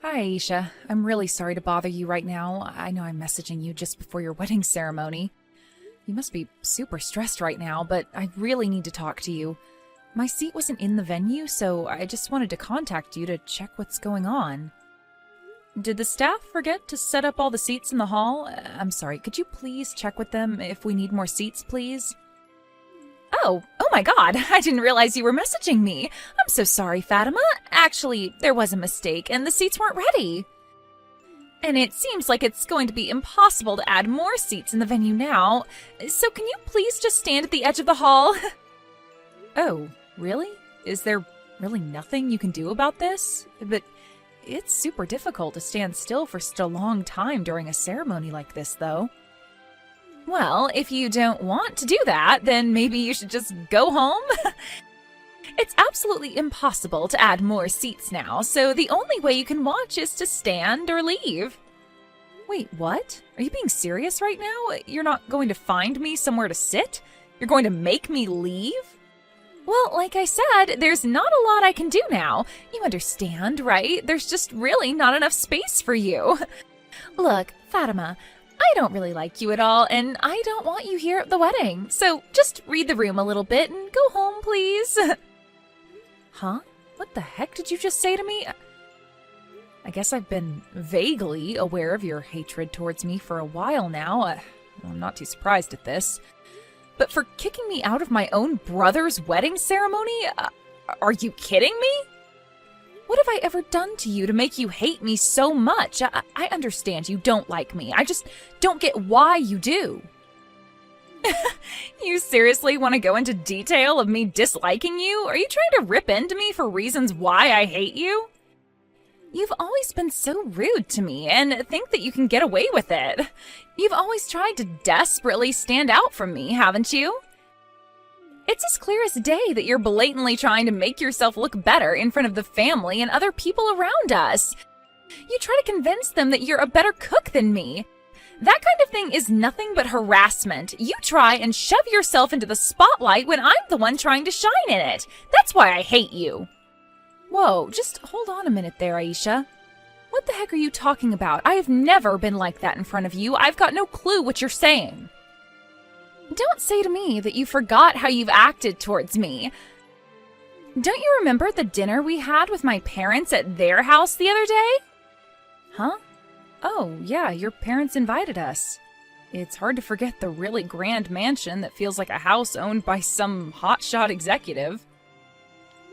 Hi, Aisha. I'm really sorry to bother you right now. I know I'm messaging you just before your wedding ceremony. You must be super stressed right now, but I really need to talk to you. My seat wasn't in the venue, so I just wanted to contact you to check what's going on. Did the staff forget to set up all the seats in the hall? I'm sorry, could you please check with them if we need more seats, please? Oh my god, I didn't realize you were messaging me. I'm so sorry, Fatima. Actually, there was a mistake and the seats weren't ready. And it seems like it's going to be impossible to add more seats in the venue now. So can you please just stand at the edge of the hall? Oh, really? Is there really nothing you can do about this? But it's super difficult to stand still for such a long time during a ceremony like this, though. Well, if you don't want to do that, then maybe you should just go home? It's absolutely impossible to add more seats now, so the only way you can watch is to stand or leave. Wait, what? Are you being serious right now? You're not going to find me somewhere to sit? You're going to make me leave? Well, like I said, there's not a lot I can do now. You understand, right? There's just really not enough space for you. Look, Fatima, I don't really like you at all, and I don't want you here at the wedding. So just read the room a little bit and go home, please. Huh? What the heck did you just say to me? I guess I've been vaguely aware of your hatred towards me for a while now. I'm not too surprised at this. But for kicking me out of my own brother's wedding ceremony? Are you kidding me? What have I ever done to you to make you hate me so much? I understand you don't like me. I just don't get why you do. You seriously want to go into detail of me disliking you? Are you trying to rip into me for reasons why I hate you? You've always been so rude to me and think that you can get away with it. You've always tried to desperately stand out from me, haven't you? It's as clear as day that you're blatantly trying to make yourself look better in front of the family and other people around us. You try to convince them that you're a better cook than me. That kind of thing is nothing but harassment. You try and shove yourself into the spotlight when I'm the one trying to shine in it. That's why I hate you. Whoa, just hold on a minute there, Aisha. What the heck are you talking about? I have never been like that in front of you. I've got no clue what you're saying. Don't say to me that you forgot how you've acted towards me. Don't you remember the dinner we had with my parents at their house the other day? Huh? Oh, yeah, your parents invited us. It's hard to forget the really grand mansion that feels like a house owned by some hotshot executive.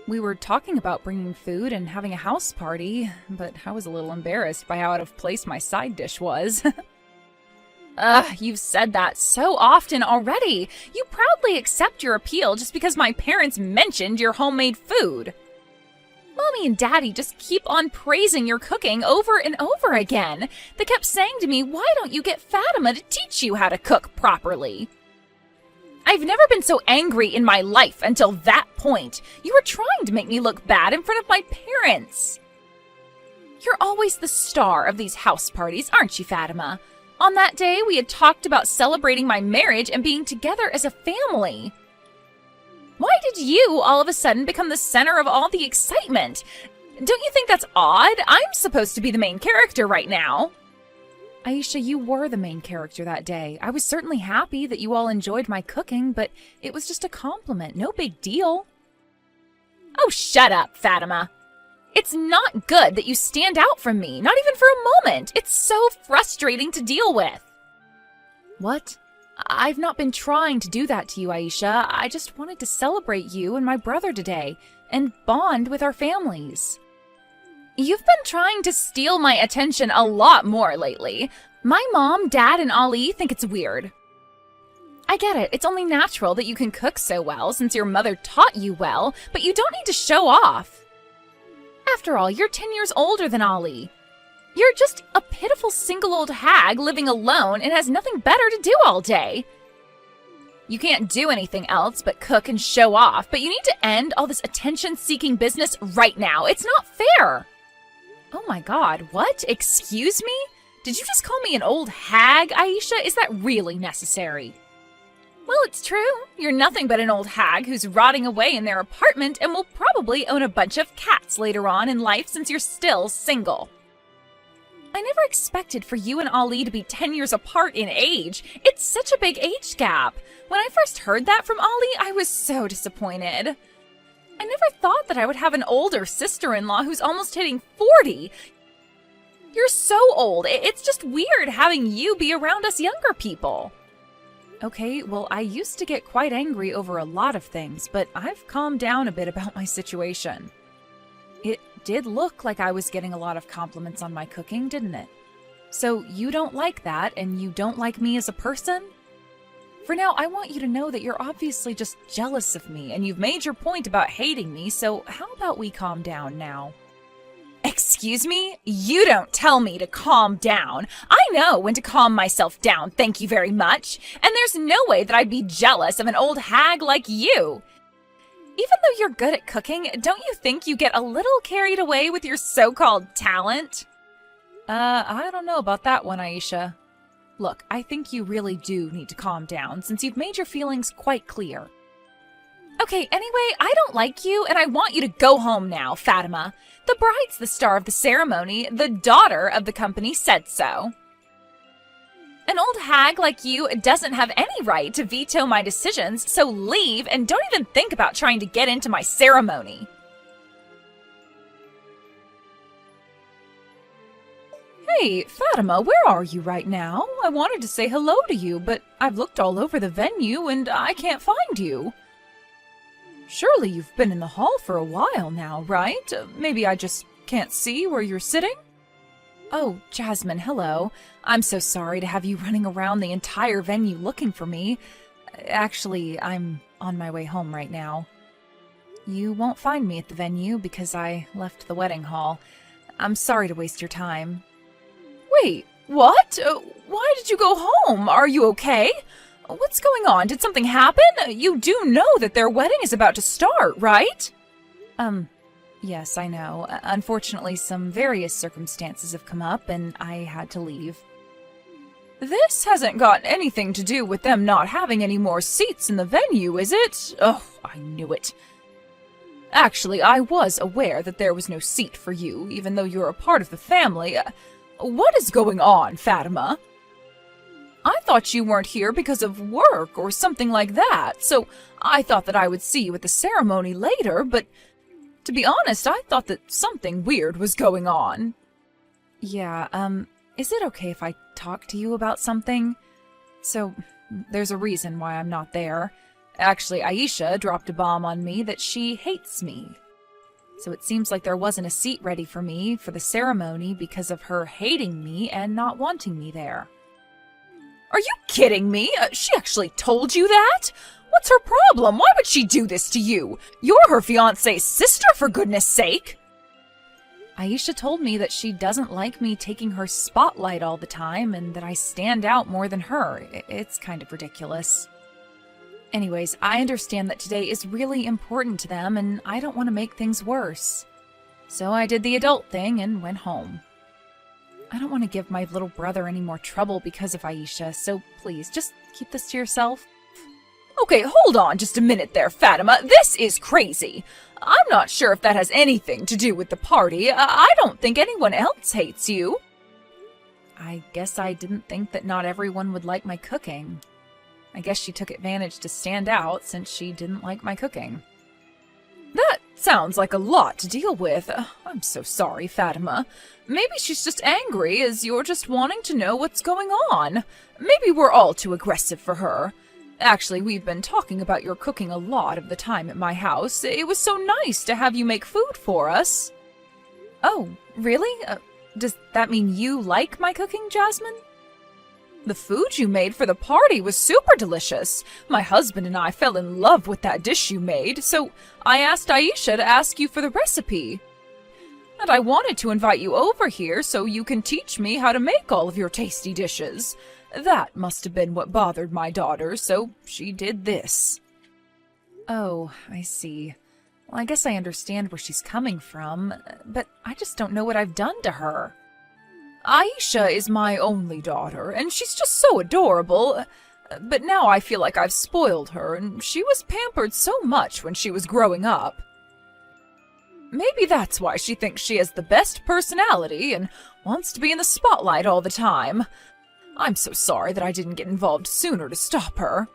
We were talking about bringing food and having a house party, but I was a little embarrassed by how out of place my side dish was. You've said that so often already. You proudly accept your appeal just because my parents mentioned your homemade food. Mommy and Daddy just keep on praising your cooking over and over again. They kept saying to me, why don't you get Fatima to teach you how to cook properly? I've never been so angry in my life until that point. You were trying to make me look bad in front of my parents. You're always the star of these house parties, aren't you, Fatima? On that day, we had talked about celebrating my marriage and being together as a family. Why did you all of a sudden become the center of all the excitement? Don't you think that's odd? I'm supposed to be the main character right now. Aisha, you were the main character that day. I was certainly happy that you all enjoyed my cooking, but it was just a compliment, no big deal. Oh, shut up, Fatima. It's not good that you stand out from me, not even for a moment. It's so frustrating to deal with. What? I've not been trying to do that to you, Aisha. I just wanted to celebrate you and my brother today and bond with our families. You've been trying to steal my attention a lot more lately. My mom, dad, and Ali think it's weird. I get it. It's only natural that you can cook so well since your mother taught you well, but you don't need to show off. After all, you're 10 years older than Ali. You're just a pitiful single old hag living alone and has nothing better to do all day. You can't do anything else but cook and show off, but you need to end all this attention-seeking business right now. It's not fair. Oh my god, what? Excuse me? Did you just call me an old hag, Aisha? Is that really necessary? Well, it's true. You're nothing but an old hag who's rotting away in their apartment and will probably own a bunch of cats later on in life since you're still single. I never expected for you and Ali to be 10 years apart in age. It's such a big age gap. When I first heard that from Ali, I was so disappointed. I never thought that I would have an older sister-in-law who's almost hitting 40. You're so old. It's just weird having you be around us younger people. Okay, well, I used to get quite angry over a lot of things, but I've calmed down a bit about my situation. It did look like I was getting a lot of compliments on my cooking, didn't it? So you don't like that, and you don't like me as a person? For now, I want you to know that you're obviously just jealous of me, and you've made your point about hating me, so how about we calm down now? Excuse me? You don't tell me to calm down. I know when to calm myself down, thank you very much. And there's no way that I'd be jealous of an old hag like you. Even though you're good at cooking, don't you think you get a little carried away with your so-called talent? I don't know about that one, Aisha. Look, I think you really do need to calm down since you've made your feelings quite clear. Okay, anyway, I don't like you, and I want you to go home now, Fatima. The bride's the star of the ceremony. The daughter of the company said so. An old hag like you doesn't have any right to veto my decisions, so leave and don't even think about trying to get into my ceremony. Hey, Fatima, where are you right now? I wanted to say hello to you, but I've looked all over the venue and I can't find you. Surely you've been in the hall for a while now, right? Maybe I just can't see where you're sitting? Oh, Jasmine, hello. I'm so sorry to have you running around the entire venue looking for me. Actually, I'm on my way home right now. You won't find me at the venue because I left the wedding hall. I'm sorry to waste your time. Wait, what? Why did you go home? Are you okay? What's going on? Did something happen? You do know that their wedding is about to start, right? Yes, I know. Unfortunately, some various circumstances have come up, and I had to leave. This hasn't got anything to do with them not having any more seats in the venue, is it? Oh, I knew it. Actually, I was aware that there was no seat for you, even though you're a part of the family. What is going on, Fatima? I thought you weren't here because of work or something like that, so I thought that I would see you at the ceremony later, but to be honest, I thought that something weird was going on. Yeah, is it okay if I talk to you about something? So, there's a reason why I'm not there. Actually, Aisha dropped a bomb on me that she hates me. So it seems like there wasn't a seat ready for me for the ceremony because of her hating me and not wanting me there. Are you kidding me? She actually told you that? What's her problem? Why would she do this to you? You're her fiancé's sister, for goodness sake! Aisha told me that she doesn't like me taking her spotlight all the time and that I stand out more than her. It's kind of ridiculous. Anyways, I understand that today is really important to them and I don't want to make things worse. So I did the adult thing and went home. I don't want to give my little brother any more trouble because of Aisha, so please, just keep this to yourself. Okay, hold on just a minute there, Fatima. This is crazy. I'm not sure if that has anything to do with the party. I don't think anyone else hates you. I guess I didn't think that not everyone would like my cooking. I guess she took advantage to stand out since she didn't like my cooking. That sounds like a lot to deal with. I'm so sorry, Fatima. Maybe she's just angry as you're just wanting to know what's going on. Maybe we're all too aggressive for her. Actually, we've been talking about your cooking a lot of the time at my house. It was so nice to have you make food for us. Oh, really? Does that mean you like my cooking, Jasmine? The food you made for the party was super delicious. My husband and I fell in love with that dish you made, so I asked Aisha to ask you for the recipe. And I wanted to invite you over here so you can teach me how to make all of your tasty dishes. That must have been what bothered my daughter, so she did this. Oh, I see. Well, I guess I understand where she's coming from, but I just don't know what I've done to her. Aisha is my only daughter, and she's just so adorable, but now I feel like I've spoiled her, and she was pampered so much when she was growing up. Maybe that's why she thinks she has the best personality and wants to be in the spotlight all the time. I'm so sorry that I didn't get involved sooner to stop her.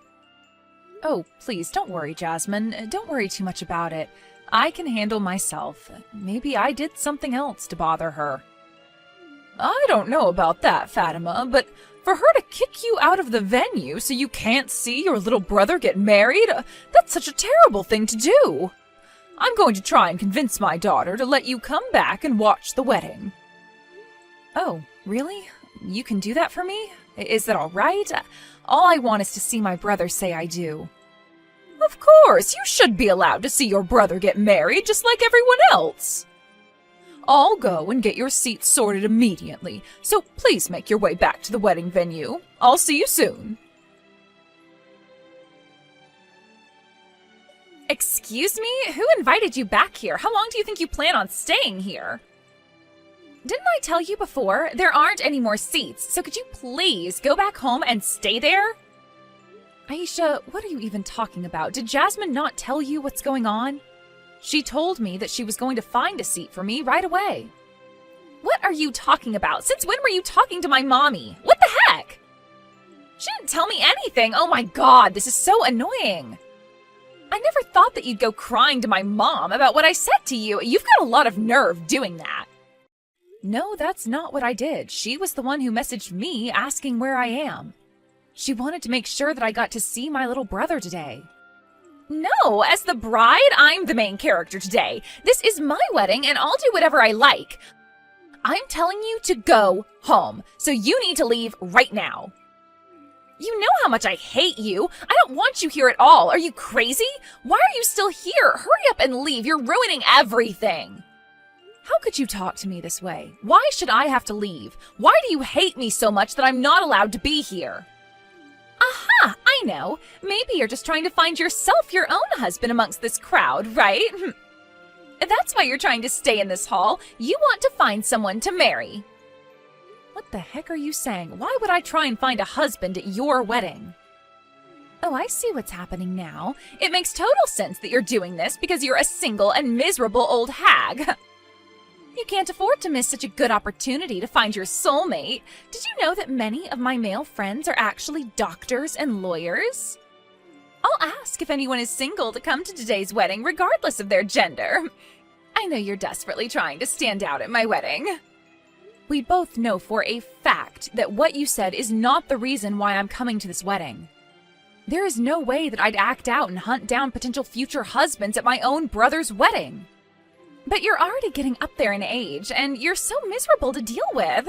Oh, please, don't worry, Jasmine. Don't worry too much about it. I can handle myself. Maybe I did something else to bother her. I don't know about that, Fatima, but for her to kick you out of the venue so you can't see your little brother get married, that's such a terrible thing to do. I'm going to try and convince my daughter to let you come back and watch the wedding. Oh, really? You can do that for me? Is that all right? All I want is to see my brother say I do. Of course, you should be allowed to see your brother get married just like everyone else. I'll go and get your seats sorted immediately, so please make your way back to the wedding venue. I'll see you soon. Excuse me? Who invited you back here? How long do you think you plan on staying here? Didn't I tell you before? There aren't any more seats, so could you please go back home and stay there? Aisha, what are you even talking about? Did Jasmine not tell you what's going on? She told me that she was going to find a seat for me right away. What are you talking about? Since when were you talking to my mommy? What the heck? She didn't tell me anything. Oh my god, this is so annoying. I never thought that you'd go crying to my mom about what I said to you. You've got a lot of nerve doing that. No, that's not what I did. She was the one who messaged me asking where I am. She wanted to make sure that I got to see my little brother today. No, as the bride, I'm the main character today. This is my wedding and I'll do whatever I like. I'm telling you to go home, so you need to leave right now. You know how much I hate you. I don't want you here at all. Are you crazy? Why are you still here? Hurry up and leave. You're ruining everything. How could you talk to me this way? Why should I have to leave? Why do you hate me so much that I'm not allowed to be here? Aha! I know. Maybe you're just trying to find yourself your own husband amongst this crowd, right? That's why you're trying to stay in this hall. You want to find someone to marry. What the heck are you saying? Why would I try and find a husband at your wedding? Oh, I see what's happening now. It makes total sense that you're doing this because you're a single and miserable old hag. You can't afford to miss such a good opportunity to find your soulmate. Did you know that many of my male friends are actually doctors and lawyers? I'll ask if anyone is single to come to today's wedding, regardless of their gender. I know you're desperately trying to stand out at my wedding. We both know for a fact that what you said is not the reason why I'm coming to this wedding. There is no way that I'd act out and hunt down potential future husbands at my own brother's wedding. But you're already getting up there in age, and you're so miserable to deal with.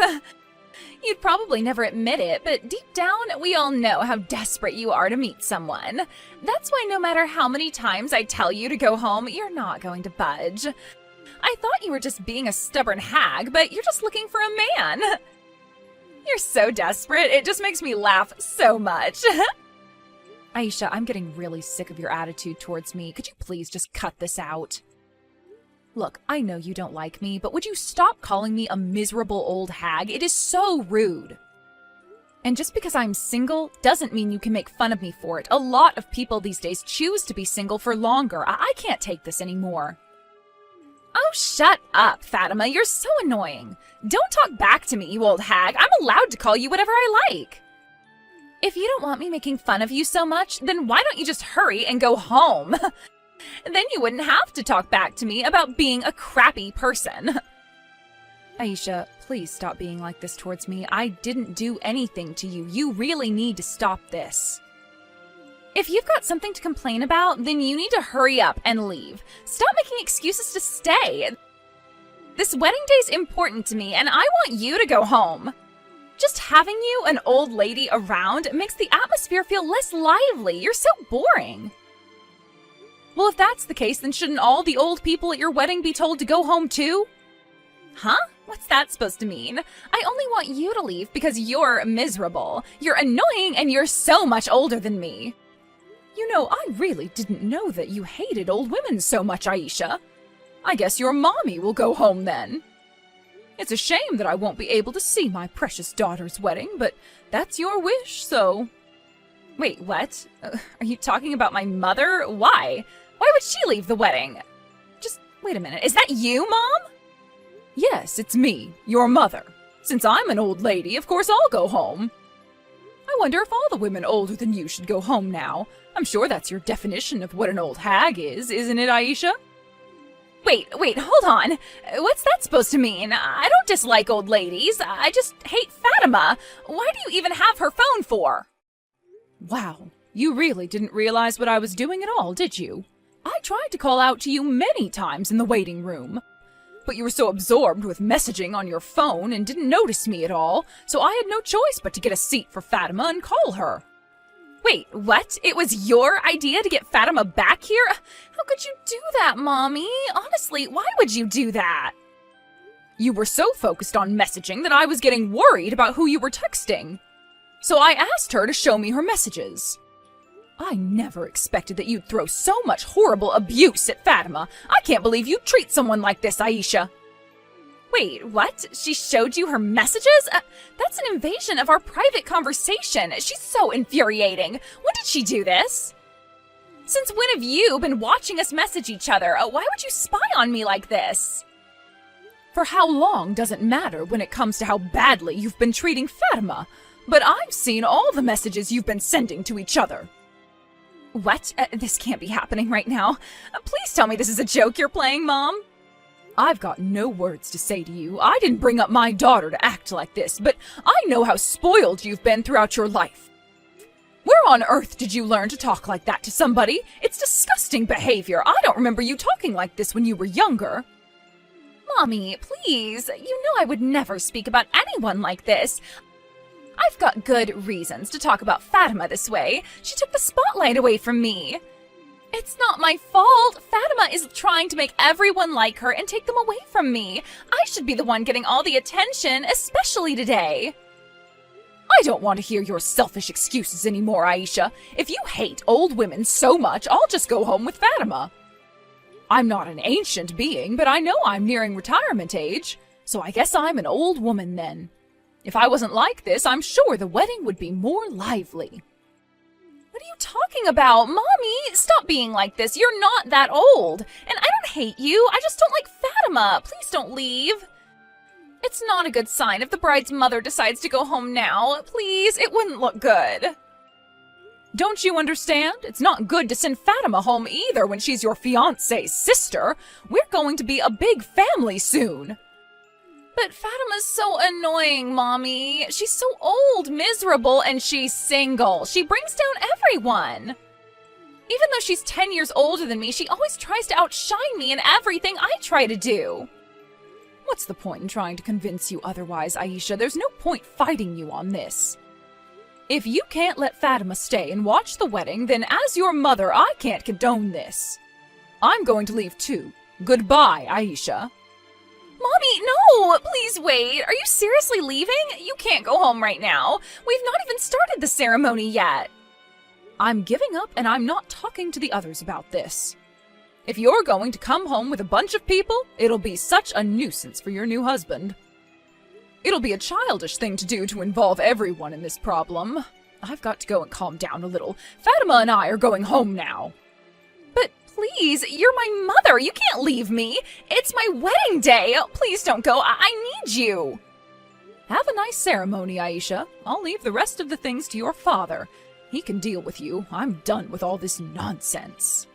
You'd probably never admit it, but deep down, we all know how desperate you are to meet someone. That's why no matter how many times I tell you to go home, you're not going to budge. I thought you were just being a stubborn hag, but you're just looking for a man. You're so desperate, it just makes me laugh so much. Aisha, I'm getting really sick of your attitude towards me. Could you please just cut this out? Look, I know you don't like me, but would you stop calling me a miserable old hag? It is so rude. And just because I'm single doesn't mean you can make fun of me for it. A lot of people these days choose to be single for longer. I can't take this anymore. Oh, shut up, Fatima. You're so annoying. Don't talk back to me, you old hag. I'm allowed to call you whatever I like. If you don't want me making fun of you so much, then why don't you just hurry and go home? Then you wouldn't have to talk back to me about being a crappy person. Aisha, please stop being like this towards me. I didn't do anything to you. You really need to stop this. If you've got something to complain about, then you need to hurry up and leave. Stop making excuses to stay. This wedding day's important to me, and I want you to go home. Just having you, an old lady, around makes the atmosphere feel less lively. You're so boring. Well, if that's the case, then shouldn't all the old people at your wedding be told to go home too? Huh? What's that supposed to mean? I only want you to leave because you're miserable. You're annoying and you're so much older than me. You know, I really didn't know that you hated old women so much, Aisha. I guess your mommy will go home then. It's a shame that I won't be able to see my precious daughter's wedding, but that's your wish, so... Wait, what? Are you talking about my mother? Why? Why would she leave the wedding? Just Wait a minute, is that you, Mom? Yes, it's me, your mother. Since I'm an old lady, of course I'll go home. I wonder if all the women older than you should go home now. I'm sure that's your definition of what an old hag is, isn't it, Aisha? Wait, hold on. What's that supposed to mean? I don't dislike old ladies. I just hate Fatima. Why do you even have her phone for? Wow, you really didn't realize what I was doing at all, did you? I tried to call out to you many times in the waiting room. But you were so absorbed with messaging on your phone and didn't notice me at all, so I had no choice but to get a seat for Fatima and call her. Wait, what? It was your idea to get Fatima back here? How could you do that, Mommy? Honestly, why would you do that? You were so focused on messaging that I was getting worried about who you were texting. So I asked her to show me her messages. I never expected that you'd throw so much horrible abuse at Fatima. I can't believe you'd treat someone like this, Aisha. Wait, what? She showed you her messages? That's an invasion of our private conversation. She's so infuriating. When did she do this? Since when have you been watching us message each other? Why would you spy on me like this? For how long doesn't matter when it comes to how badly you've been treating Fatima. But I've seen all the messages you've been sending to each other. What? This can't be happening right now. Please tell me this is a joke you're playing, Mom. I've got no words to say to you. I didn't bring up my daughter to act like this, but I know how spoiled you've been throughout your life. Where on earth did you learn to talk like that to somebody? It's disgusting behavior. I don't remember you talking like this when you were younger. Mommy, please. You know I would never speak about anyone like this. I've got good reasons to talk about Fatima this way. She took the spotlight away from me. It's not my fault. Fatima is trying to make everyone like her and take them away from me. I should be the one getting all the attention, especially today. I don't want to hear your selfish excuses anymore, Aisha. If you hate old women so much, I'll just go home with Fatima. I'm not an ancient being, but I know I'm nearing retirement age, so I guess I'm an old woman then. If I wasn't like this, I'm sure the wedding would be more lively. What are you talking about? Mommy, stop being like this. You're not that old. And I don't hate you. I just don't like Fatima. Please don't leave. It's not a good sign if the bride's mother decides to go home now. Please, it wouldn't look good. Don't you understand? It's not good to send Fatima home either when she's your fiancé's sister. We're going to be a big family soon. But Fatima's so annoying, Mommy. She's so old, miserable, and she's single. She brings down everyone. Even though she's 10 years older than me, she always tries to outshine me in everything I try to do. What's the point in trying to convince you otherwise, Aisha? There's no point fighting you on this. If you can't let Fatima stay and watch the wedding, then as your mother, I can't condone this. I'm going to leave too. Goodbye, Aisha. Mommy, no! Please wait. Are you seriously leaving? You can't go home right now. We've not even started the ceremony yet. I'm giving up and I'm not talking to the others about this. If you're going to come home with a bunch of people, it'll be such a nuisance for your new husband. It'll be a childish thing to do to involve everyone in this problem. I've got to go and calm down a little. Fatima and I are going home now. But please, you're my mother. You can't leave me. It's my wedding day. Please don't go. I need you. Have a nice ceremony, Aisha. I'll leave the rest of the things to your father. He can deal with you. I'm done with all this nonsense.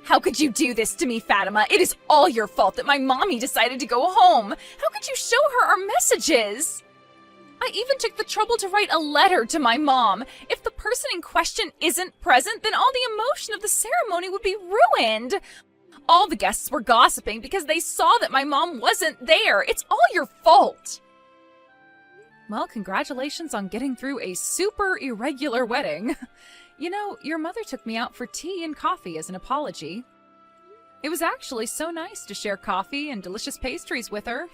How could you do this to me, Fatima? It is all your fault that my mommy decided to go home. How could you show her our messages? I even took the trouble to write a letter to my mom. If the person in question isn't present, then all the emotion of the ceremony would be ruined. All the guests were gossiping because they saw that my mom wasn't there. It's all your fault. Well, congratulations on getting through a super irregular wedding. You know, your mother took me out for tea and coffee as an apology. It was actually so nice to share coffee and delicious pastries with her.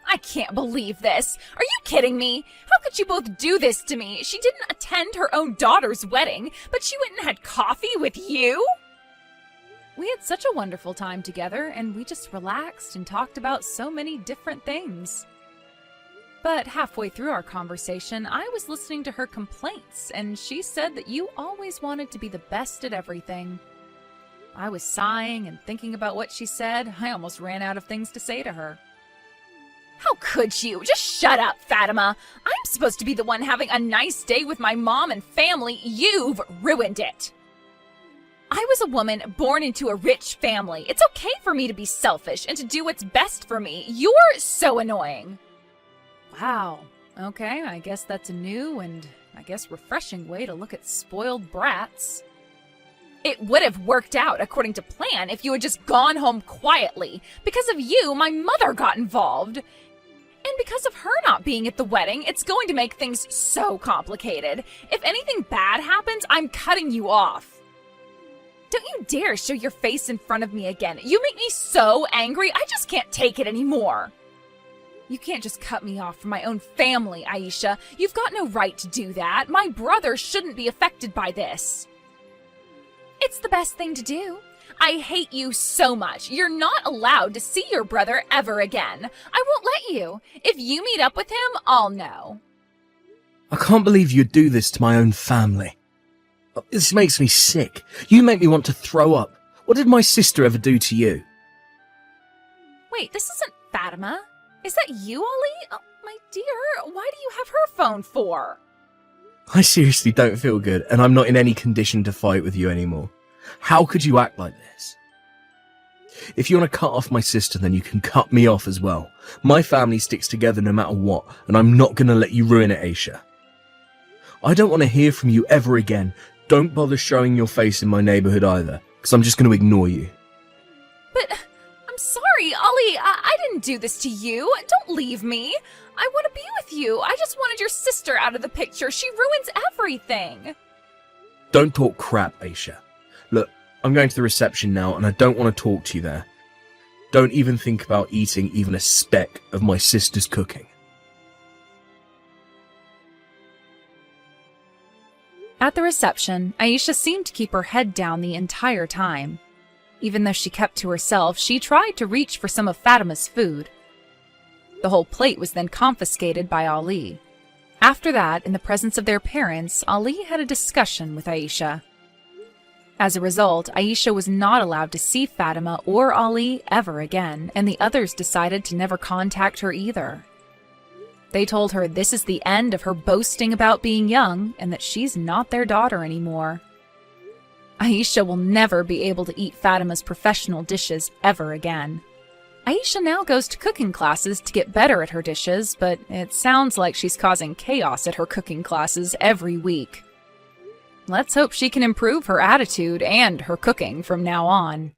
I can't believe this. Are you kidding me? How could you both do this to me? She didn't attend her own daughter's wedding, but she went and had coffee with you? We had such a wonderful time together, and we just relaxed and talked about so many different things. But halfway through our conversation, I was listening to her complaints, and she said that you always wanted to be the best at everything. I was sighing and thinking about what she said. I almost ran out of things to say to her. How could you? Just shut up, Fatima. I'm supposed to be the one having a nice day with my mom and family. You've ruined it. I was a woman born into a rich family. It's okay for me to be selfish and to do what's best for me. You're so annoying. Wow. Okay, I guess that's a new and, refreshing way to look at spoiled brats. It would have worked out according to plan if you had just gone home quietly. Because of you, my mother got involved. And because of her not being at the wedding, it's going to make things so complicated. If anything bad happens, I'm cutting you off. Don't you dare show your face in front of me again. You make me so angry, I just can't take it anymore. You can't just cut me off from my own family, Aisha. You've got no right to do that. My brother shouldn't be affected by this. It's the best thing to do. I hate you so much. You're not allowed to see your brother ever again. I won't let you. If you meet up with him, I'll know. I can't believe you'd do this to my own family. This makes me sick. You make me want to throw up. What did my sister ever do to you? Wait, this isn't Fatima. Is that you, Ollie? Oh, my dear, why do you have her phone for? I seriously don't feel good, and I'm not in any condition to fight with you anymore. How could you act like this? If you want to cut off my sister, then you can cut me off as well. My family sticks together no matter what, and I'm not going to let you ruin it, Aisha. I don't want to hear from you ever again. Don't bother showing your face in my neighborhood either, because I'm just going to ignore you. But I'm sorry, Ollie. I didn't do this to you. Don't leave me. I want to be with you. I just wanted your sister out of the picture. She ruins everything. Don't talk crap, Aisha. Look, I'm going to the reception now, and I don't want to talk to you there. Don't even think about eating even a speck of my sister's cooking. At the reception, Aisha seemed to keep her head down the entire time. Even though she kept to herself, she tried to reach for some of Fatima's food. The whole plate was then confiscated by Ali. After that, in the presence of their parents, Ali had a discussion with Aisha. As a result, Aisha was not allowed to see Fatima or Ali ever again, and the others decided to never contact her either. They told her this is the end of her boasting about being young and that she's not their daughter anymore. Aisha will never be able to eat Fatima's professional dishes ever again. Aisha now goes to cooking classes to get better at her dishes, but it sounds like she's causing chaos at her cooking classes every week. Let's hope she can improve her attitude and her cooking from now on.